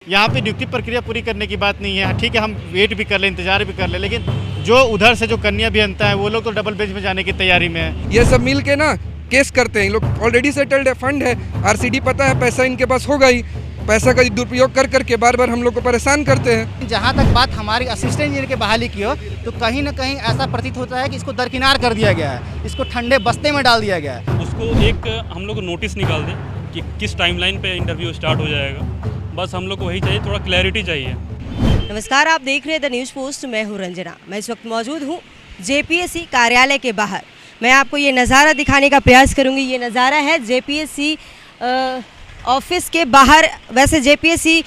यहाँ पे नियुक्ति प्रक्रिया पूरी करने की बात नहीं है। ठीक है, हम वेट भी कर ले, इंतजार भी कर ले, लेकिन जो उधर से जो कन्या अभियंता है वो लोग तो डबल बेंच में जाने की तैयारी में है। ये सब मिल के ना केस करते हैं, लोग ऑलरेडी सेटल्ड है, फंड है, आरसीडी पता है, पैसा इनके पास होगा ही, पैसा का दुरुपयोग कर करके बार बार हम लोग को परेशान करते हैं। जहाँ तक बात हमारी असिस्टेंट इंजीनियर की बहाली की हो तो कहीं ना कहीं ऐसा प्रतीत होता है कि इसको दरकिनार कर दिया गया है, इसको ठंडे बस्ते में डाल दिया गया है। उसको एक हम लोग नोटिस निकाल दें कि किस टाइमलाइन पे इंटरव्यू स्टार्ट हो जाएगा, बस हम लोग को वही चाहिए, थोड़ा क्लैरिटी चाहिए। नमस्कार, आप देख रहे हैं द न्यूज़ पोस्ट। मैं हूँ रंजना। मैं इस वक्त मौजूद हूँ जेपीएससी कार्यालय के बाहर। मैं आपको ये नज़ारा दिखाने का प्रयास करूँगी। ये नज़ारा है जेपीएससी ऑफिस के बाहर। वैसे जेपीएससी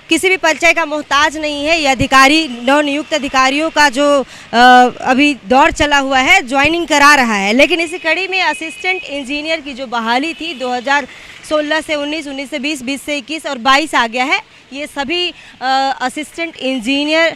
किसी भी परिचय का मोहताज नहीं है। ये अधिकारी, नवनियुक्त अधिकारियों का जो अभी दौर चला हुआ है, ज्वाइनिंग करा रहा है, लेकिन इसी कड़ी में असिस्टेंट इंजीनियर की जो बहाली थी 2016 से 19, 19 से 20, 20 से 21 और 22 आ गया है। ये सभी असिस्टेंट इंजीनियर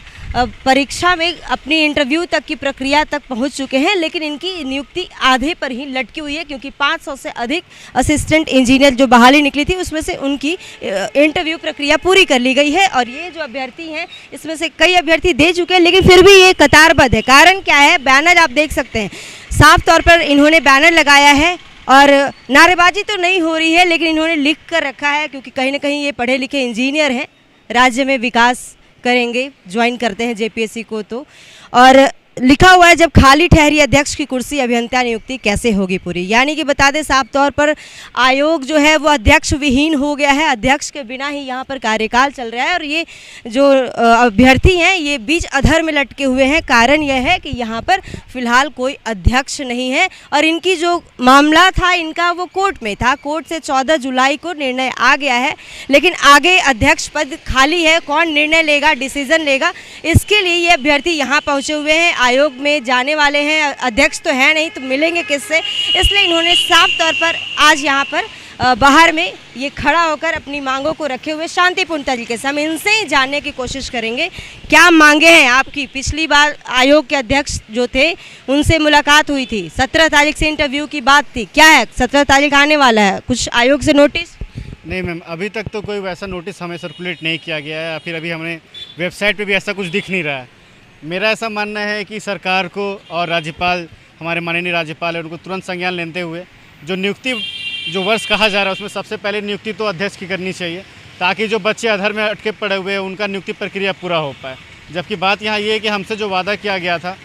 परीक्षा में अपनी इंटरव्यू तक की प्रक्रिया तक पहुंच चुके हैं, लेकिन इनकी नियुक्ति आधे पर ही लटकी हुई है, क्योंकि 500 से अधिक असिस्टेंट इंजीनियर जो बहाली निकली थी उसमें से उनकी इंटरव्यू प्रक्रिया पूरी कर ली गई है। और ये जो अभ्यर्थी हैं इसमें से कई अभ्यर्थी दे चुके हैं, लेकिन फिर भी ये कतारबद्ध है। कारण क्या है? बैनर आप देख सकते हैं, साफ तौर पर इन्होंने बैनर लगाया है और नारेबाजी तो नहीं हो रही है, लेकिन इन्होंने लिख कर रखा है, क्योंकि कहीं ना कहीं ये पढ़े लिखे इंजीनियर हैं, राज्य में विकास करेंगे, ज्वाइन करते हैं जेपीएससी को। तो और लिखा हुआ है, जब खाली ठहरी अध्यक्ष की कुर्सी अभियंता नियुक्ति कैसे होगी पूरी। यानी कि बता दें, साफ तौर पर आयोग जो है वो अध्यक्ष विहीन हो गया है। अध्यक्ष के बिना ही यहाँ पर कार्यकाल चल रहा है और ये जो अभ्यर्थी हैं ये बीच अधर में लटके हुए हैं। कारण यह है कि यहाँ पर फिलहाल कोई अध्यक्ष नहीं है और इनकी जो मामला था इनका वो कोर्ट में था। कोर्ट से 14 जुलाई को निर्णय आ गया है, लेकिन आगे अध्यक्ष पद खाली है। कौन निर्णय लेगा, डिसीजन लेगा, इसके लिए ये अभ्यर्थी यहाँ पहुँचे हुए हैं। आयोग में जाने वाले हैं, अध्यक्ष तो है नहीं, तो मिलेंगे किससे? इसलिए इन्होंने साफ तौर पर आज यहाँ पर बाहर में ये खड़ा होकर अपनी मांगों को रखे हुए शांतिपूर्ण तरीके से हम इनसे ही जानने की कोशिश करेंगे क्या मांगे हैं आपकी। पिछली बार आयोग के अध्यक्ष जो थे उनसे मुलाकात हुई थी, 17 तारीख से इंटरव्यू की बात थी। क्या है, 17 तारीख आने वाला है, कुछ आयोग से नोटिस? नहीं मैम, अभी तक तो कोई वैसा नोटिस हमें सर्कुलेट नहीं किया गया है, फिर अभी हमें वेबसाइट पर भी ऐसा कुछ दिख नहीं रहा है। मेरा ऐसा मानना है कि सरकार को और राज्यपाल, हमारे माननीय राज्यपाल है, उनको तुरंत संज्ञान लेते हुए जो नियुक्ति जो वर्ष कहा जा रहा है उसमें सबसे पहले नियुक्ति तो अध्यक्ष की करनी चाहिए, ताकि जो बच्चे अधर में अटके पड़े हुए हैं उनका नियुक्ति प्रक्रिया पूरा हो पाए। जबकि बात यहाँ ये है कि हमसे जो वादा किया गया था,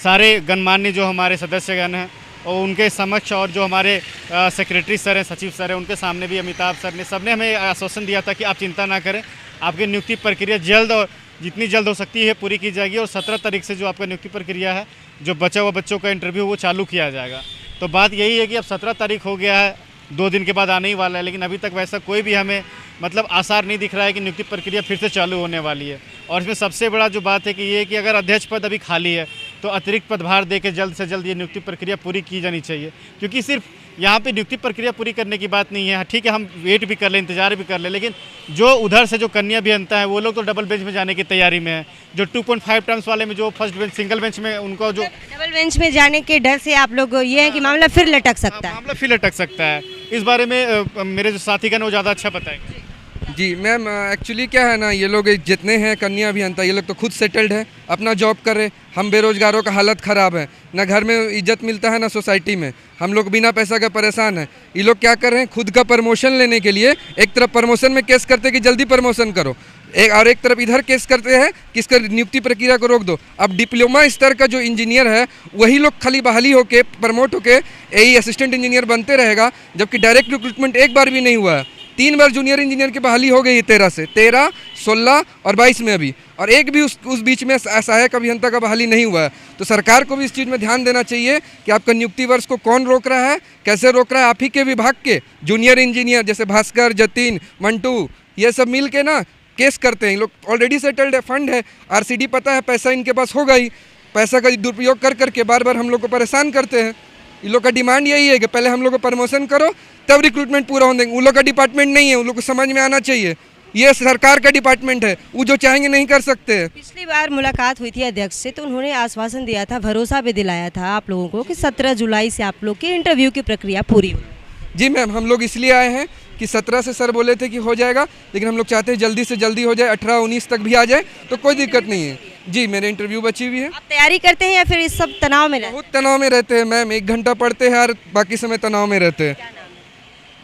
सारे गणमान्य जो हमारे सदस्यगण हैं और उनके समक्ष, और जो हमारे सेक्रेटरी सर हैं, सचिव सर हैं, उनके सामने भी अमिताभ सर ने, सबने हमें आश्वासन दिया था कि आप चिंता ना करें, आपकी नियुक्ति प्रक्रिया जल्द और जितनी जल्द हो सकती है पूरी की जाएगी। और 17 तारीख से जो आपका नियुक्ति प्रक्रिया है, जो बचा हुआ बच्चों का इंटरव्यू वो चालू किया जाएगा। तो बात यही है कि अब 17 तारीख हो गया है, 2 दिन के बाद आने ही वाला है, लेकिन अभी तक वैसा कोई भी हमें मतलब आसार नहीं दिख रहा है कि नियुक्ति प्रक्रिया फिर से चालू होने वाली है। और इसमें सबसे बड़ा जो बात है कि ये कि अगर अध्यक्ष पद अभी खाली है तो अतिरिक्त पदभार दे के जल्द से जल्द ये नियुक्ति प्रक्रिया पूरी की जानी चाहिए, क्योंकि सिर्फ यहाँ पे नियुक्ति प्रक्रिया पूरी करने की बात नहीं है। ठीक है, हम वेट भी कर ले, इंतजार भी कर ले, लेकिन जो उधर से जो कन्या अभियंता है वो लोग तो डबल बेंच में जाने की तैयारी में है। जो 2.5 टर्म्स वाले में जो फर्स्ट बेंच, सिंगल बेंच में उनको जो डबल बेंच में जाने के डर से आप लोग ये है कि मामला फिर लटक सकता है। मामला फिर लटक सकता है। इस बारे में मेरे जो साथीगण वो ज़्यादा अच्छा बताएंगे। जी मैम, एक्चुअली क्या है ना, ये लोग जितने हैं कन्या अभियंता, ये लोग तो खुद सेटल्ड है, अपना जॉब कर रहे। हम बेरोजगारों का हालत ख़राब है, ना घर में इज्जत मिलता है ना सोसाइटी में, हम लोग बिना पैसा का परेशान हैं। ये लोग क्या कर रहे हैं, खुद का प्रमोशन लेने के लिए एक तरफ प्रमोशन में केस करते कि जल्दी प्रमोशन करो, एक तरफ इधर केस करते हैं कि इसका नियुक्ति प्रक्रिया को रोक दो। अब डिप्लोमा स्तर का जो इंजीनियर है वही लोग खाली बहाली होके प्रमोट होके यही असिस्टेंट इंजीनियर बनते रहेगा, जबकि डायरेक्ट रिक्रूटमेंट एक बार भी नहीं हुआ है। 3 बार जूनियर इंजीनियर की बहाली हो गई है, 13 से 13, 16 और 22 में अभी, और एक भी उस बीच में सहायक अभियंता का बहाली नहीं हुआ है। तो सरकार को भी इस चीज़ में ध्यान देना चाहिए कि आपका नियुक्ति वर्ष को कौन रोक रहा है, कैसे रोक रहा है। आप ही के विभाग के जूनियर इंजीनियर जैसे भास्कर, जतिन, मंटू, ये सब मिल के ना केस करते हैं। लोग ऑलरेडी सेटल्ड है, फंड है, आरसीडी पता है, पैसा इनके पास होगा ही, पैसा का दुरुपयोग कर करके बार बार हम लोग को परेशान करते हैं। इन लोग का डिमांड यही है कि पहले हम लोग को प्रमोशन करो तब रिक्रूटमेंट पूरा होने देंगे। उन लोग का डिपार्टमेंट नहीं है, उन लोग को समझ में आना चाहिए, ये सरकार का डिपार्टमेंट है, वो जो चाहेंगे नहीं कर सकते। पिछली बार मुलाकात हुई थी अध्यक्ष से, तो उन्होंने आश्वासन दिया था, भरोसा भी दिलाया था आप लोगों को कि 17 जुलाई से आप लोग की इंटरव्यू की प्रक्रिया पूरी होगी। जी मैम, हम लोग इसलिए आए हैं कि 17 से सर बोले थे कि हो जाएगा, लेकिन हम लोग चाहते हैं जल्दी से जल्दी हो जाए, 18-19 तक भी आ जाए तो कोई दिक्कत नहीं है। जी, मेरे इंटरव्यू बची हुई है। आप तैयारी करते हैं या फिर इस सब तनाव में रहते बहुत तनाव में रहते हैं मैम, 1 घंटा पढ़ते हैं और बाकी समय तनाव में रहते हैं।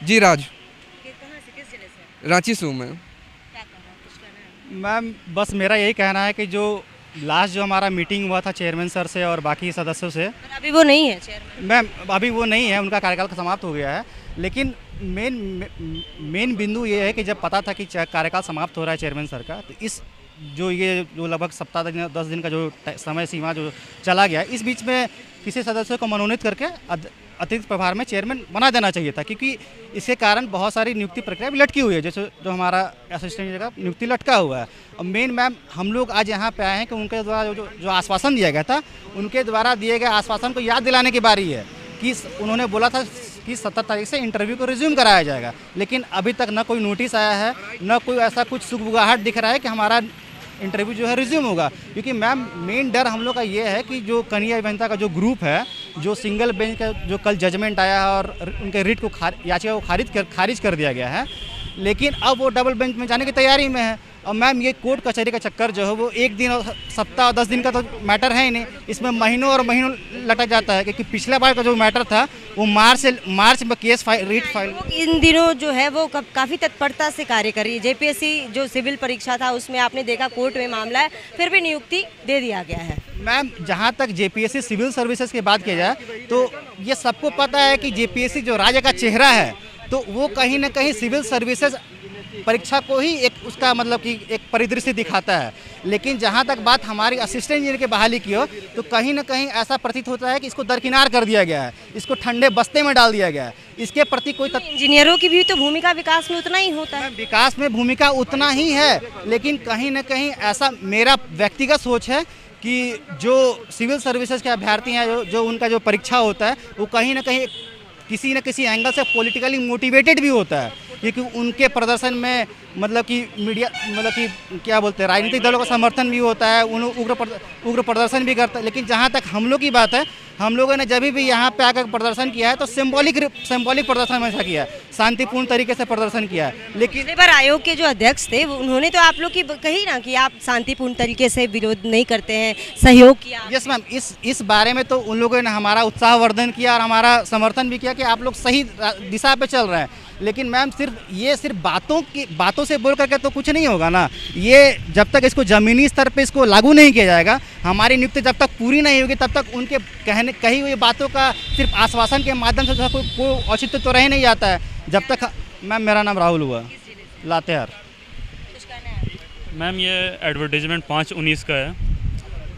जी राज, रांची से हूँ मैं। मैम बस मेरा यही कहना है कि जो लास्ट जो हमारा मीटिंग हुआ था चेयरमैन सर से और बाकी सदस्यों से, पर अभी वो नहीं है चेयरमैन। मैम अभी वो नहीं है, उनका कार्यकाल समाप्त हो गया है। लेकिन मेन बिंदु ये है कि जब पता था कि कार्यकाल समाप्त हो रहा है चेयरमैन सर का, तो इस जो लगभग सप्ताह 10 दिन का जो समय सीमा जो चला गया, इस बीच में किसी सदस्य को मनोनीत करके अतिरिक्त प्रभार में चेयरमैन बना देना चाहिए था, क्योंकि इसके कारण बहुत सारी नियुक्ति प्रक्रिया भी लटकी हुई है, जैसे जो हमारा असिस्टेंट का नियुक्ति लटका हुआ है। और मेन मैम हम लोग आज यहाँ पे आए हैं कि उनके द्वारा जो आश्वासन दिया गया था, उनके द्वारा दिए गए आश्वासन को याद दिलाने की बारी है कि उन्होंने बोला था कि 17 तारीख से इंटरव्यू को रिज्यूम कराया जाएगा, लेकिन अभी तक न कोई नोटिस आया है, न कोई ऐसा कुछ सुगबुगाहट दिख रहा है कि हमारा इंटरव्यू जो है रिज्यूम होगा। क्योंकि मैम मेन डर हम लोग का ये है कि जो कन्या अभियंता का जो ग्रुप है, जो सिंगल बेंच का जो कल जजमेंट आया है और उनके रिट को याचिका को खारिज कर दिया गया है, लेकिन अब वो डबल बेंच में जाने की तैयारी में है। और मैम ये कोर्ट कचहरी का चक्कर जो है वो एक दिन और सप्ताह और 10 दिन का तो मैटर है ही नहीं, इसमें महीनों और महीनों लटक जाता है। क्योंकि पिछला बार का जो मैटर था वो मार्च में केस रिट फाइल। इन दिनों जो है वो काफ़ी तत्परता से कार्य कर रही है। जेपीएससी जो सिविल परीक्षा था उसमें आपने देखा कोर्ट में मामला है, फिर भी नियुक्ति दे दिया गया है। मैम जहाँ तक जेपीएससी सिविल सर्विसेज की बात की जाए तो ये सबको पता है कि जेपीएससी जो राज्य का चेहरा है, तो वो कहीं ना कहीं सिविल सर्विसेज परीक्षा को ही एक उसका मतलब कि एक परिदृश्य दिखाता है। लेकिन जहाँ तक बात हमारी असिस्टेंट इंजीनियर की बहाली की हो, तो कहीं ना कहीं ऐसा प्रतीत होता है कि इसको दरकिनार कर दिया गया है, इसको ठंडे बस्ते में डाल दिया गया है। इसके प्रति कोई इंजीनियरों की भी तो भूमिका विकास में उतना ही होता है। विकास में भूमिका उतना ही है, लेकिन कहीं ना कहीं ऐसा मेरा व्यक्तिगत सोच है कि जो सिविल सर्विसेज के अभ्यर्थी हैं, जो उनका जो परीक्षा होता है, वो कहीं ना कहीं किसी न किसी एंगल से पॉलिटिकली मोटिवेटेड भी होता है, क्योंकि उनके प्रदर्शन में मतलब कि मीडिया मतलब कि क्या बोलते हैं, राजनीतिक दलों का समर्थन भी होता है, उग्र प्रदर्शन भी करता है। लेकिन जहाँ तक हम लोग की बात है, हम लोगों ने जब भी यहाँ पे आकर प्रदर्शन किया है तो सिंबॉलिक प्रदर्शन हमेशा किया है, शांतिपूर्ण तरीके से प्रदर्शन किया है। लेकिन पिछले बार आयोग के जो अध्यक्ष थे उन्होंने तो आप लोग की कही ना कि आप शांतिपूर्ण तरीके से विरोध नहीं करते हैं, सहयोग किया। यस मैम, इस बारे में तो उन लोगों ने हमारा उत्साहवर्धन किया और हमारा समर्थन भी किया कि आप लोग सही दिशा पे चल रहे हैं। लेकिन मैम सिर्फ बातों से बोल करके तो कुछ नहीं होगा ना। ये जब तक इसको ज़मीनी स्तर पे इसको लागू नहीं किया जाएगा, हमारी नियुक्ति जब तक पूरी नहीं होगी, तब तक उनके कही हुई बातों का सिर्फ आश्वासन के माध्यम से कोई औचित्य तो रह नहीं जाता है। जब तक मैम, मेरा नाम राहुल हुआ, लातेहार। मैम ये एडवर्टाइजमेंट 5/19 का है,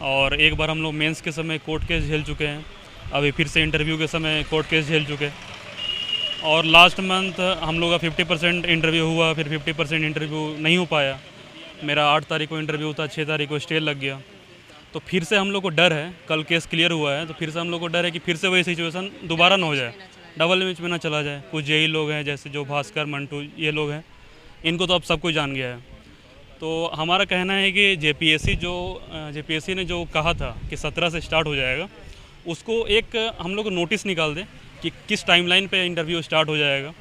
और एक बार हम लोग मेंस के समय कोर्ट केस झेल चुके हैं, अभी फिर से इंटरव्यू के समय कोर्ट केस झेल चुके हैं। और लास्ट मंथ हम लोग का 50% इंटरव्यू हुआ, फिर 50% इंटरव्यू नहीं हो पाया। मेरा 8 तारीख को इंटरव्यू था, 6 तारीख को स्टे लग गया। तो फिर से हम लोग को डर है, कल केस क्लियर हुआ है तो फिर से हम लोग को डर है कि फिर से वही सिचुएशन दोबारा ना हो जाए, डबल बेंच में ना चला जाए। कुछ जेई लोग हैं जैसे जो भास्कर, मंटू, ये लोग हैं, इनको तो अब सब कुछ जान गया है। तो हमारा कहना है कि जेपीएससी ने जो कहा था कि 17 से स्टार्ट हो जाएगा, उसको एक हम लोग को नोटिस निकाल दें कि किस टाइमलाइन पे इंटरव्यू स्टार्ट हो जाएगा।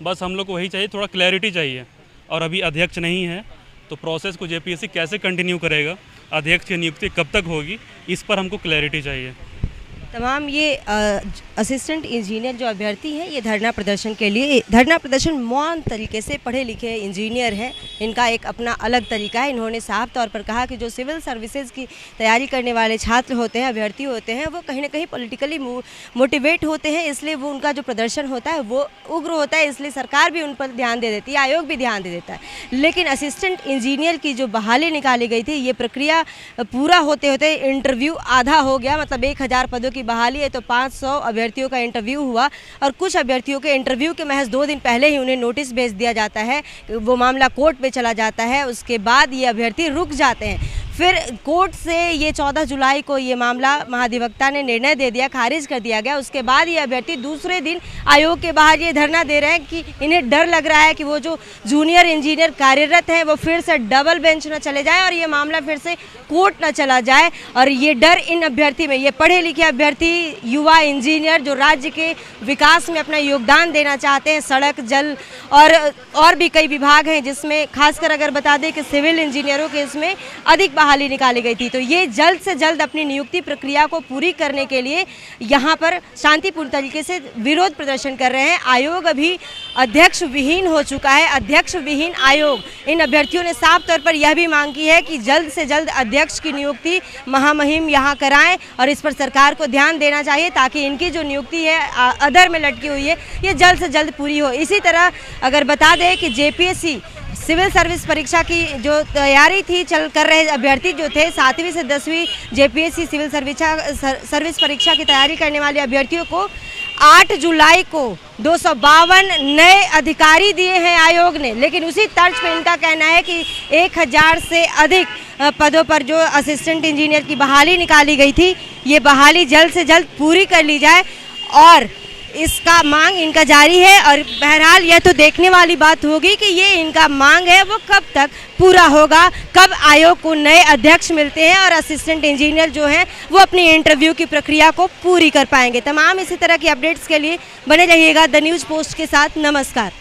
बस हम लोग को वही चाहिए, थोड़ा क्लैरिटी चाहिए। और अभी अध्यक्ष नहीं है तो प्रोसेस को जेपीएससी कैसे कंटिन्यू करेगा, अध्यक्ष की नियुक्ति कब तक होगी, इस पर हमको क्लैरिटी चाहिए। तमाम ये असिस्टेंट इंजीनियर जो अभ्यर्थी हैं, ये धरना प्रदर्शन के लिए धरना प्रदर्शन मौन तरीके से पढ़े लिखे इंजीनियर हैं। इनका एक अपना अलग तरीका है। इन्होंने साफ तौर पर कहा कि जो सिविल सर्विसेज की तैयारी करने वाले छात्र होते हैं, अभ्यर्थी होते हैं, वो कहीं ना कहीं पॉलिटिकली मोटिवेट होते हैं, इसलिए वो उनका जो प्रदर्शन होता है वो उग्र होता है, इसलिए सरकार भी उन पर ध्यान दे देती है, आयोग भी ध्यान दे देता है। लेकिन असिस्टेंट इंजीनियर की जो बहाली निकाली गई थी, ये प्रक्रिया पूरा होते होते इंटरव्यू आधा हो गया। मतलब 1000 पदों की बहाली है तो 500 अभ्यर्थियों का इंटरव्यू हुआ, और कुछ अभ्यर्थियों के इंटरव्यू के महज 2 दिन पहले ही उन्हें नोटिस भेज दिया जाता है, वो मामला कोर्ट में चला जाता है, उसके बाद ये अभ्यर्थी रुक जाते हैं। फिर कोर्ट से ये 14 जुलाई को ये मामला महाधिवक्ता ने निर्णय दे दिया, खारिज कर दिया गया। उसके बाद ये अभ्यर्थी दूसरे दिन आयोग के बाहर ये धरना दे रहे हैं कि इन्हें डर लग रहा है कि वो जो जूनियर इंजीनियर कार्यरत हैं वो फिर से डबल बेंच न चले जाए और ये मामला फिर से कोर्ट न चला जाए। और ये डर इन अभ्यर्थी में, ये पढ़े लिखे अभ्यर्थी, युवा इंजीनियर जो राज्य के विकास में अपना योगदान देना चाहते हैं, सड़क, जल और भी कई विभाग हैं जिसमें खासकर अगर बता दें कि सिविल इंजीनियरों के इसमें अधिक बहाली निकाली गई थी। तो ये जल्द से जल्द अपनी नियुक्ति प्रक्रिया को पूरी करने के लिए यहाँ पर शांतिपूर्ण तरीके से विरोध प्रदर्शन कर रहे हैं। आयोग अभी अध्यक्ष विहीन हो चुका है, अध्यक्ष विहीन आयोग। इन अभ्यर्थियों ने साफ तौर पर यह भी मांग की है कि जल्द से जल्द अध्यक्ष की नियुक्ति महामहिम यहाँ कराएं और इस पर सरकार को ध्यान देना चाहिए ताकि इनकी जो नियुक्ति है अधर में लटकी हुई है ये जल्द से जल्द पूरी हो। इसी तरह अगर बता दें कि जेपीएससी सिविल सर्विस परीक्षा की जो तैयारी थी कर रहे अभ्यर्थी जो थे 7वीं से 10वीं जेपीएससी सिविल सर्विस परीक्षा की तैयारी करने वाले अभ्यर्थियों को 8 जुलाई को 252 नए अधिकारी दिए हैं आयोग ने। लेकिन उसी तर्ज पे इनका कहना है कि 1000 से अधिक पदों पर जो असिस्टेंट इंजीनियर की बहाली निकाली गई थी ये बहाली जल्द से जल्द पूरी कर ली जाए और इसका मांग इनका जारी है। और बहरहाल यह तो देखने वाली बात होगी कि ये इनका मांग है वो कब तक पूरा होगा, कब आयोग को नए अध्यक्ष मिलते हैं और असिस्टेंट इंजीनियर जो हैं वो अपनी इंटरव्यू की प्रक्रिया को पूरी कर पाएंगे। तमाम इसी तरह की अपडेट्स के लिए बने रहिएगा द न्यूज़ पोस्ट के साथ। नमस्कार।